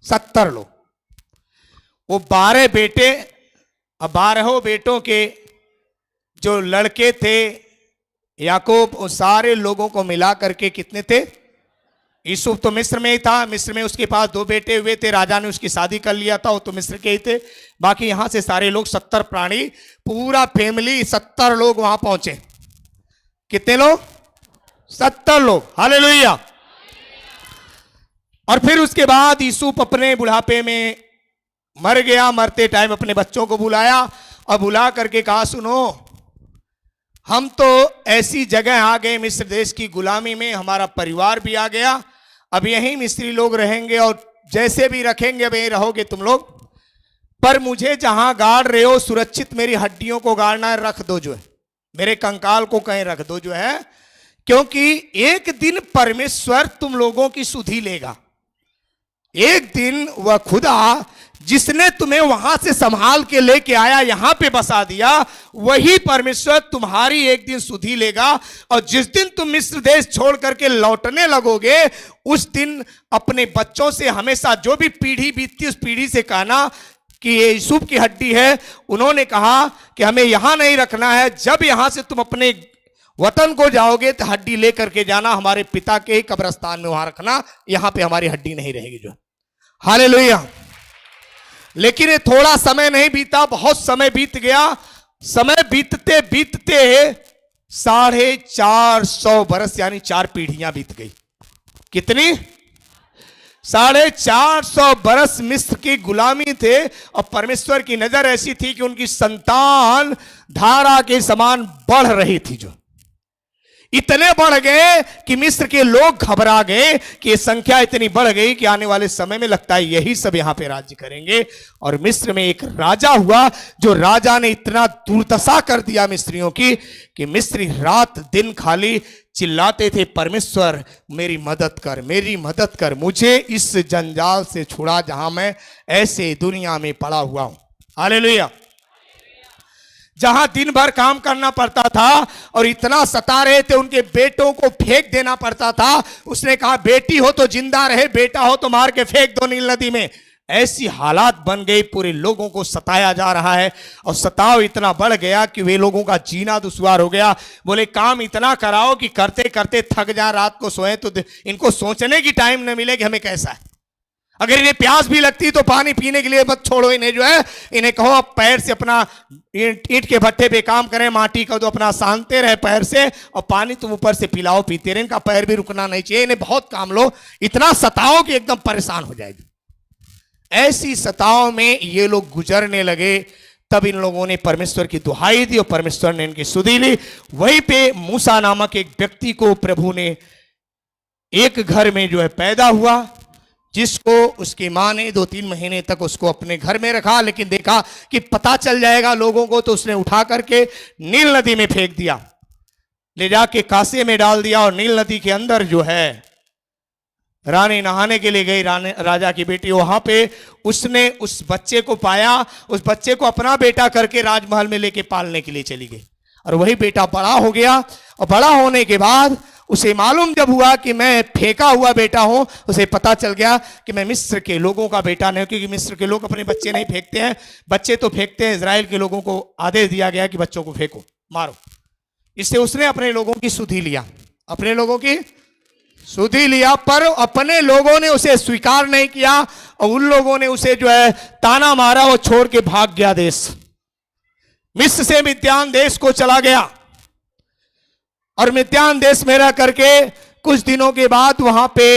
70 लोग। वो 12 बेटे, और 12 बेटों के जो लड़के थे याकूब, उन सारे लोगों को मिला करके कितने थे? यूसुफ तो मिस्र में ही था, मिस्र में उसके पास 2 बेटे हुए थे, राजा ने उसकी शादी कर लिया था, वो तो मिस्र के ही थे। बाकी यहां से सारे लोग 70 प्राणी, पूरा फैमिली 70 लोग वहां पहुंचे। कितने लोग? 70 लोग। हालेलुया। और फिर उसके बाद यूसुफ अपने बुढ़ापे में मर गया। मरते टाइम अपने बच्चों को बुलाया और बुला करके कहा, सुनो, हम तो ऐसी जगह आ गए मिस्र देश की गुलामी में, हमारा परिवार भी आ गया, अब यहीं मिस्री लोग रहेंगे और जैसे भी रखेंगे अब यहीं रहोगे तुम लोग, पर मुझे जहां गाड़ रहे हो सुरक्षित मेरी हड्डियों को गाड़ना है, रख दो जो है, मेरे कंकाल को कहीं रख दो जो है, क्योंकि एक दिन परमेश्वर तुम लोगों की सुधि लेगा। एक दिन वह खुदा जिसने तुम्हें वहां से संभाल के लेके आया, यहां पे बसा दिया, वही परमेश्वर तुम्हारी एक दिन सुधि लेगा। और जिस दिन तुम मिस्र देश छोड़ करके लौटने लगोगे, उस दिन अपने बच्चों से हमेशा, जो भी पीढ़ी बीतती उस पीढ़ी से कहना कि ये यूसुफ की हड्डी है। उन्होंने कहा कि हमें यहां नहीं रखना है, जब यहां से तुम अपने वतन को जाओगे तो हड्डी लेकर के जाना, हमारे पिता के कब्रिस्तान में वहां रखना, यहां पे हमारी हड्डी नहीं रहेगी जो। हालेलुया। लेकिन ये थोड़ा समय नहीं बीता, बहुत समय बीत गया। समय बीतते बीतते 450 बरस यानी 4 पीढ़ियां बीत गई। कितनी? 450 बरस मिस्र की गुलामी थे, और परमेश्वर की नजर ऐसी थी कि उनकी संतान धारा के समान बढ़ रही थी, जो इतने बढ़ गए कि मिस्र के लोग घबरा गए कि ये संख्या इतनी बढ़ गई कि आने वाले समय में लगता है यही सब यहां पे राज्य करेंगे। और मिस्र में एक राजा हुआ, जो राजा ने इतना दुर्दशा कर दिया मिस्रियों की कि मिस्री रात दिन खाली चिल्लाते थे, परमेश्वर मेरी मदद कर, मेरी मदद कर, मुझे इस जंजाल से छुड़ा जहां मैं ऐसे दुनिया में पड़ा हुआ हूं। हालेलुया। जहां दिन भर काम करना पड़ता था और इतना सता रहे थे, उनके बेटों को फेंक देना पड़ता था। उसने कहा, बेटी हो तो जिंदा रहे, बेटा हो तो मार के फेंक दो नील नदी में। ऐसी हालात बन गई, पूरे लोगों को सताया जा रहा है, और सताव इतना बढ़ गया कि वे लोगों का जीना दुश्वार हो गया। बोले काम इतना कराओ कि करते करते थक जाए, रात को सोए तो इनको सोचने की टाइम न मिले कि हमें कैसा है। अगर इन्हें प्यास भी लगती तो पानी पीने के लिए मत छोड़ो इन्हें जो है, इन्हें कहो अब पैर से अपना ईंट के भट्टे पे काम करें, माटी का तो अपना सानते रहे पैर से, और पानी तुम ऊपर से पिलाओ पीते रहे, इनका पैर भी रुकना नहीं चाहिए, इन्हें बहुत काम लो, इतना सताओ कि एकदम परेशान हो जाएगी। ऐसी सताओं में ये लोग गुजरने लगे। तब इन लोगों ने परमेश्वर की दुहाई दी और परमेश्वर ने इनकी सुधि ली। वहीं पे मूसा नामक एक व्यक्ति को प्रभु ने एक घर में जो है पैदा हुआ, जिसको उसकी मां ने 2-3 महीने तक उसको अपने घर में रखा, लेकिन देखा कि पता चल जाएगा लोगों को, तो उसने उठा करके नील नदी में फेंक दिया, ले जाके कासे में डाल दिया। और नील नदी के अंदर जो है रानी नहाने के लिए गई, राजा की बेटी, वहां पे उसने उस बच्चे को पाया, उस बच्चे को अपना बेटा करके राजमहल में लेके पालने के लिए चली गई। और वही बेटा बड़ा हो गया, और बड़ा होने के बाद उसे मालूम जब हुआ कि मैं फेंका हुआ बेटा हूं, उसे पता चल गया कि मैं मिस्र के लोगों का बेटा नहीं, क्योंकि मिस्र के लोग अपने बच्चे नहीं फेंकते हैं, बच्चे तो फेंकते हैं। इजराइल के लोगों को आदेश दिया गया कि बच्चों को फेंको, मारो। इससे उसने अपने लोगों की सुधि लिया, अपने लोगों की सुधि लिया, पर अपने लोगों ने उसे स्वीकार नहीं किया, और उन लोगों ने उसे जो है ताना मारा, वो छोड़ के भाग गया देश, मिस्र से मिद्यान देश को चला गया। और मिद्यान देश में रह करके कुछ दिनों के बाद वहां पे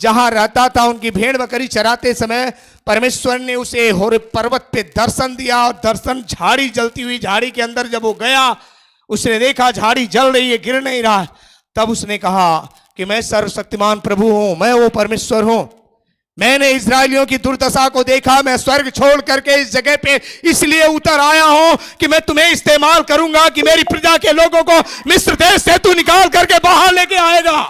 जहां रहता था, उनकी भेड़ बकरी चराते समय परमेश्वर ने उसे होरेब पर्वत पे दर्शन दिया। और दर्शन झाड़ी, जलती हुई झाड़ी के अंदर जब वो गया, उसने देखा झाड़ी जल रही है, गिर नहीं रहा। तब उसने कहा कि मैं सर्वशक्तिमान प्रभु हूं, मैं वो परमेश्वर हूं, मैंने इजरायलियों की दुर्दशा को देखा, मैं स्वर्ग छोड़ करके इस जगह पे इसलिए उतर आया हूं कि मैं तुम्हें इस्तेमाल करूंगा कि मेरी प्रजा के लोगों को मिस्र देश से तू निकाल करके बाहर लेके आएगा।